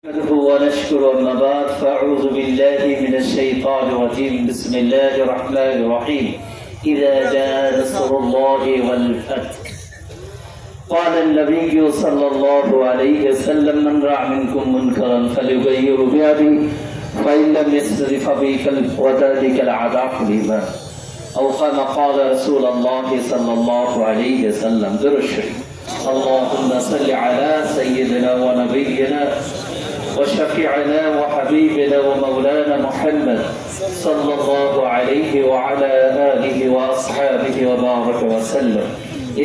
ونشكر أما بعد فأعوذ بالله من الشيطان الرجيم بسم الله الرحمن الرحيم إذا جاء نصر الله والفتح قال النبي صلى الله عليه وسلم من رأى منكم منكرا فليغيره بيده فإن لم يستطع فبقلبه وذلك العذاب الإيمان أو كما قال رسول الله صلى الله عليه وسلم درشي اللهم صل على سيدنا ونبينا وشفيعنا وحبيبنا ومولانا محمد صلى الله عليه وعلى آله وأصحابه وبارك وسلم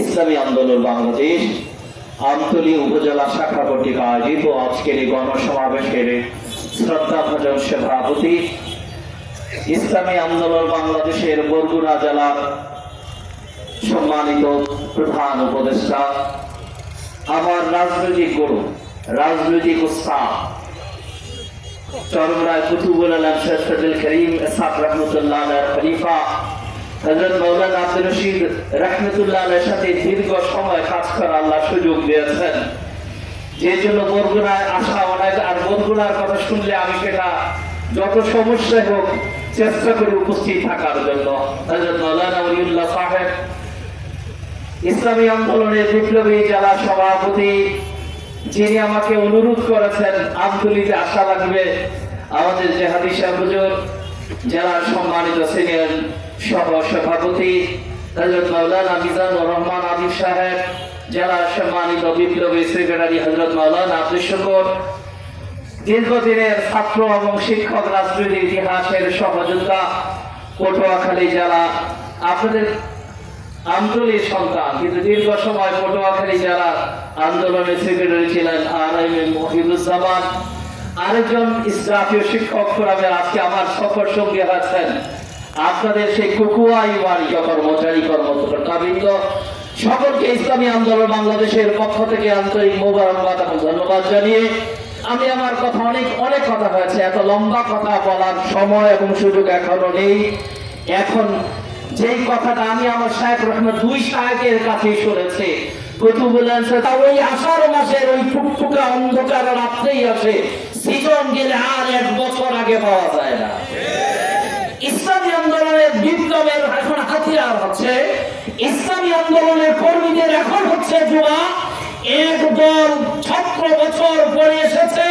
ইসলামী আন্দোলন বাংলাদেশ আমতলী উপজেলা শাখা কর্তৃক আয়োজিত আজকের এই গণসমাবেশের শ্রদ্ধাভাজন সভাপতি ইসলামী আন্দোলন বাংলাদেশের বরগুনা জেলার সম্মানিত প্রধান উপদেষ্টা আমার রাজনৈতিক গুরু রাজনৈতিক উস্তাদ চরমরায় কুতুবুল আলম শেখ ফজল করিম ইসহাক রহমতুল্লাহ আলাইহির খলিফা হযরত মাওলানা আব্দুর রশিদ রহমতুল্লাহ আলাইহির সাথে দীর্ঘ সময় কাজ করার আল্লাহ সুযোগ দিয়েছেন, যে জন্য বরগুনায় আসা অনেক আর বরগুনার কথা শুনলে আমি সেটা যত সমস্যায় হোক চেষ্টা করে উপস্থিত থাকার জন্য হযরত মাওলানা ওলিউল্লাহ সাহেব ইসলামী আন্দোলনের বিপ্লবী জেলা সভাপতি, যিনি আমাকে অনুরোধ করেছেন আমতলীতে আসা লাগবে, আমাদের জেহাদি সাহেব হুজুর জেলার সম্মানিত সিনিয়র সহ সভাপতি হযরত মাওলানা মিজানুর রহমান আদিব সাহেব, জেলার সম্মানিত বিপ্লবী সেক্রেটারি হযরত মাওলানা আব্দুল শুকুর, দীর্ঘদিনের ছাত্র এবং শিক্ষক রাজনৈতিক ইতিহাসের সহযোদ্ধা পটুয়াখালী জেলা, আপনাদের আমতলীর সন্তান কিন্তু দীর্ঘ সময় পটুয়াখালী জেলার আন্দোলনের সেক্রেটারি ছিলেন আরএম মহিবুজ্জামান, আরেকজন ইসলামীয় শিক্ষক ফোরামের আজকে আমার সফর সঙ্গী আছেন আপনাদের সেই কুকুয়াই বাড়ি কর্মচারী কর্মকর্তাবৃন্দ, সকলকে ইসলামী আন্দোলন বাংলাদেশের পক্ষ থেকে আন্তরিক মোবারকবাদ এবং ধন্যবাদ জানিয়ে আমি আমার কথা অনেক কথা হয়েছে, এত লম্বা কথা বলার সময় এবং সুযোগ এখনো নেই। এখন যেই কথাটা আমি আমার শায়েখ রহমত দুই শায়েখের কাছেই শুনেছি, কুতুবুল আলম ওই আষাঢ় মাসের ওই টুকটুকা অন্ধকার রাত্রেই আসে, সিজন গেলে আর এক বছর আগে পাওয়া যায় না। ইসলামী আন্দোলনের বিপ্লবের এখন হাতিয়ার হচ্ছে ইসলামী আন্দোলনের কর্মীদের, এখন হচ্ছে জুয়া, এক দল 17 বছর পরে এসেছে,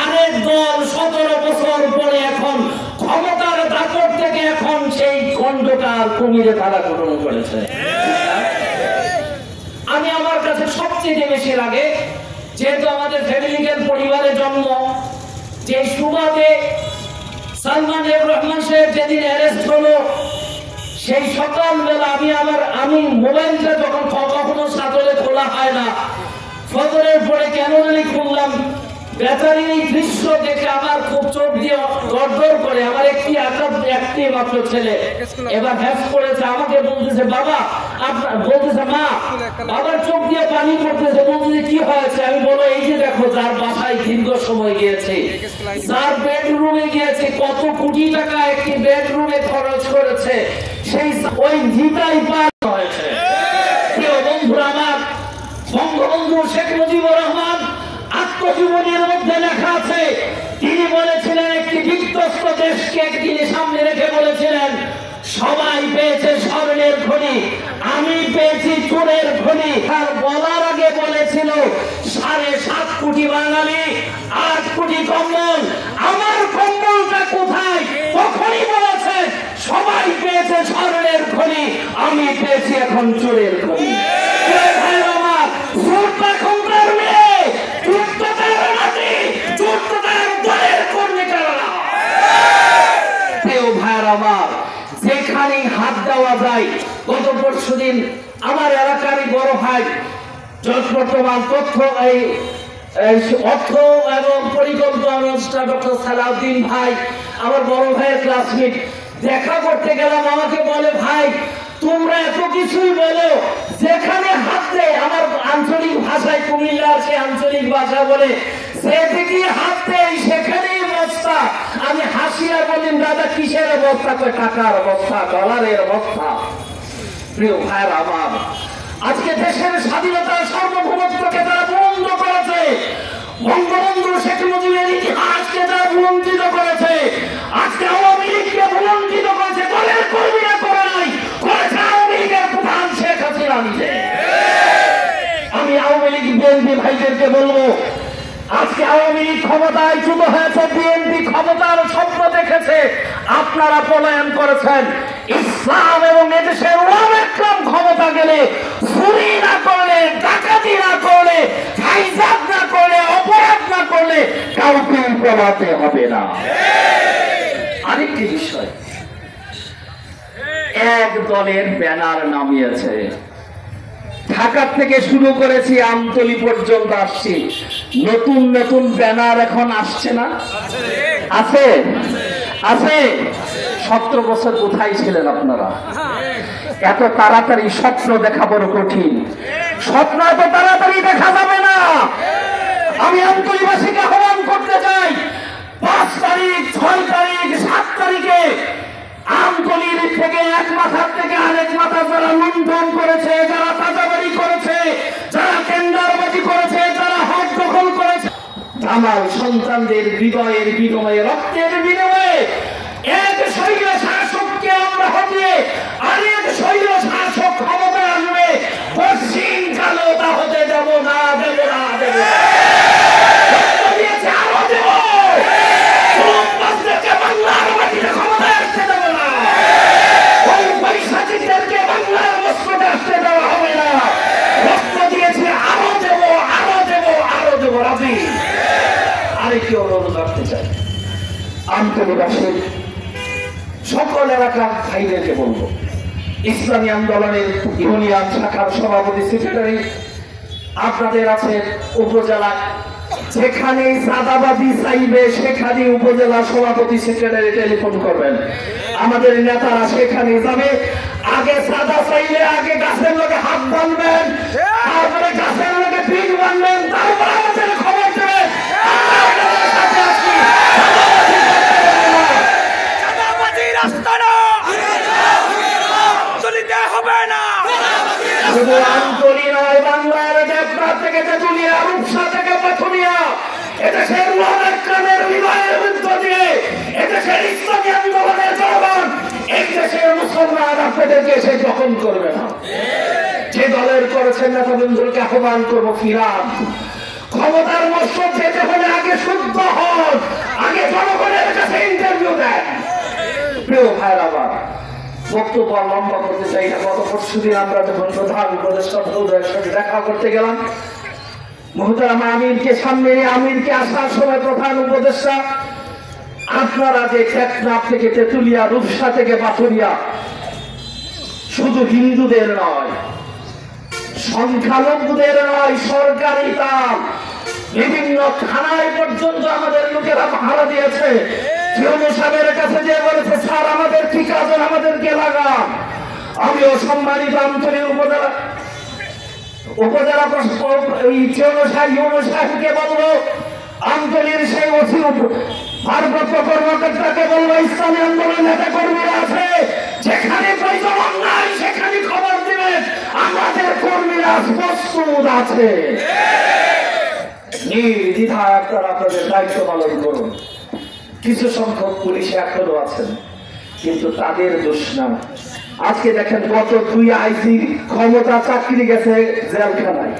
আরেক দল 17 বছর পরে এখন ক্ষমতার দাপট থেকে এখন সেই খণ্ডকার কুমিরে তারা গঠন করেছে। আমি আমার কাছে সবচেয়ে বেশি লাগে, যেহেতু আমাদের ফ্যামিলিক্যাল পরিবারে জন্ম, যে সুবাদে সালমান রহমান সাহেব যেদিন অ্যারেস্ট হলো সেই সকালবেলা আমি মোবাইলটা যখন কখনো সাদরে খোলা হয় না, ফজরের পরে কেন জানি খুললাম, বেচারির এই দৃশ্য দেখে আমার খুব চোখ দিয়ে গড়গড় করে, আমার একটি মাত্র ছেলে এবার হ্যাস করেছে, আমাকে বলতেছে বাবা, বলতেছে মা, বাবার চোখ দিয়ে পানি পড়তেছে, বলতেছে কি হয়েছে, আমি বলো এই যে দেখো যার বাসায় দীর্ঘ সময় গিয়েছে, যার বেডরুমে গিয়েছে, কত কোটি টাকা একটি বেডরুমে খরচ করেছে, সেই ওই জিতাই পার হয়েছে। বন্ধুরা আমার, বঙ্গবন্ধু শেখ মুজিবুর রহমান আত্মজীবনীর মধ্যে লেখা আছে, তিনি বলেছিলেন একটি বিধ্বস্ত দেশকে তিনি সামনে রেখে বলেছিলেন সবাই পেয়েছে স্বর্ণের খনি, আমি পেয়েছি চোরের খনি। আর বলার আগে বলেছিল 7.5 কোটি বাঙালি, 8 কোটি কম্বল, আমার কম্বলটা কোথায়? তখনই বলেছে সবাই পেয়েছে স্বর্ণের খনি, আমি পেয়েছি এখন চোরের খনি। যেখানে হাত দেওয়া যায়, গত পরশুদিন আমার এলাকারই বড় ভাই বর্তমান তথ্য এই অর্থ এবং পরিকল্পনা ডক্টর সালাউদ্দিন ভাই, আমার বড় ভাইয়ের ক্লাসমেট, দেখা করতে গেলাম, আমাকে বলে ভাই তোমরা এত কিছুই বলো, যেখানে হাত দেয়, আমার আঞ্চলিক ভাষায় কুমিল্লার সে আঞ্চলিক ভাষা বলে, যেদিকে হাত দেয় সেখানেই বস্তা। আমি হাসিয়া বললাম দাদা কিসের অবস্থা? টাকার অবস্থা, ডলারের অবস্থা। প্রিয় ভাইয়ের আমার, আজকে দেশের স্বাধীনতা সার্বভৌমত্বকে তারা বন্ধ করেছে, বঙ্গবন্ধু শেখ মুজিবের ইতিহাসকে যারা ভুলঞ্চিত করেছে, আজকে আওয়ামী লীগকে ভুলঞ্চিত করেছে, দলের কর্মীরা করে নাই, করেছে আওয়ামী লীগের প্রধান শেখ হাসিনা নিজে। আমি আওয়ামী লীগ বিএনপি ভাইদেরকে বলবো, আজকে আওয়ামী লীগ ক্ষমতায় চ্যুত হয়েছে, বিএনপি ক্ষমতার স্বপ্ন দেখেছে, আপনারা পলায়ন করেছেন। ইসলাম এবং এদেশের ওলামায়ে ক্ষমতা গেলে চুরি না করলে, ডাকাতি না করলে, হাইজাক না করলে, অপরাধ না করলে কাউকে পলাতে হবে না। আরেকটি বিষয়, এক দলের ব্যানার নামিয়েছে, ঢাকা থেকে শুরু করেছি আমতলী পর্যন্ত আসছি, নতুন নতুন ব্যানার এখন আসছে না? আছে আছে 17 বছর কোথায় ছিলেন আপনারা? এত তাড়াতাড়ি স্বপ্ন দেখা বড় কঠিন, স্বপ্ন এত তাড়াতাড়ি দেখা যাবে না। আমি আমতলীবাসীকে আহ্বান করতে চাই, 5 তারিখ, 6 তারিখ, 7 তারিখে আমতলীর থেকে এক মাথার থেকে আরেক মাথা যারা লুণ্ঠন করেছে, যারা তাজাবাড়ি করেছে, যারা টেন্ডারবাজি করেছে, যারা হক দখল করেছে, আমার সন্তানদের হৃদয়ের বিনিময়ে, রক্তের বিনিময়ে এক শৈল শাসককে আমরা হটিয়ে আরেক শৈল শাসক ক্ষমতা আসবে, পশ্চিম কালো তা হতে দেব না, দেব না, দেব না। দিয়েছে আরো দেব, বাংলার মাটিতে ক্ষমতায় আসতে দেব না, ওই পৈশাচিকদেরকে বাংলার মস্কটে আসতে দেওয়া হবে না। রক্ত দিয়েছে আরো দেব, আরো দেব, আরো দেব, রাজি। আরেকটি অনুরোধ রাখতে চাই, আমতলীবাসীর সকল এলাকার ভাইদেরকে বলবো, ইসলামী আন্দোলনের ইউনিয়ন শাখার সভাপতি সেক্রেটারি আপনাদের আছে উপজেলা, যেখানে চাঁদাবাজি চাইবে সেখানে উপজেলা সভাপতি সেক্রেটারি টেলিফোন করবেন, আমাদের নেতারা সেখানে যাবে। আগে চাঁদা চাইলে আগে গাছের লোকে হাত বাঁধবেন, তারপরে গাছের লোকে পিঠ বাঁধবেন, তারপরে আমাদের খবর দেবেন। শুধু আমতলী নয়, বাংলার দেবনা থেকে তেঁতুলিয়া, রূপসা থেকে পাথুরিয়া, এদেশের ওলামায়ে হৃদয়ের মধ্য দিয়ে এদেশের ইসলামী আন্দোলনের জনগণ, এই দেশের মুসলমান আপনাদেরকে এসে গ্রহণ করবে না। যে দলের করেছেন নেতা বন্ধুকে আহ্বান করবো, ফিরান ক্ষমতার মসনদ যেতে হলে আগে শুদ্ধ হন, আগে জনগণের কাছে ইন্টারভিউ দেন। প্রিয় ভাইরা, আবার বক্তব্য লম্বা করতে চাই না। গত পরশুদিন আমরা যখন প্রধান উপদেষ্টা মহোদয়ের সাথে দেখা করতে গেলাম, মুহতারামা আমিরকে সামনে নিয়ে, আমিরকে আসার সময় প্রধান উপদেষ্টা, আপনারা যে টেকনাফ থেকে তেঁতুলিয়া, রূপসা থেকে পাথুরিয়া, শুধু হিন্দুদের নয়, সংখ্যালঘুদের নয়, সরকারি তাল বিভিন্ন থানায় পর্যন্ত আমাদের লোকেরা ভাড়া দিয়েছে। সাহেবের কাছে যে বলেছে, স্যার আমাদের কি কাজ, আমাদেরকে লাগান। আমিও সম্মানিত আমতলী উপজেলা সাহেবকে বলবো, আমতলীর সেই ভারপ্রাপ্ত কর্মকর্তাকে বলবো, ইসলামী আন্দোলন নেতা কর্মীরা আছে, যেখানে প্রয়োজন নাই সেখানে খবর দিবেন, আমাদের কর্মীরা প্রস্তুত আছে। নির্দ্বিধায় আপনারা আপনাদের দায়িত্ব পালন করুন। কিছু সংখ্যক পুলিশ এখনো আছেন, কিন্তু তাদের দোষ না। আজকে দেখেন, গত 2 আইজি ক্ষমতা চাকরি গেছে জেলখানায়।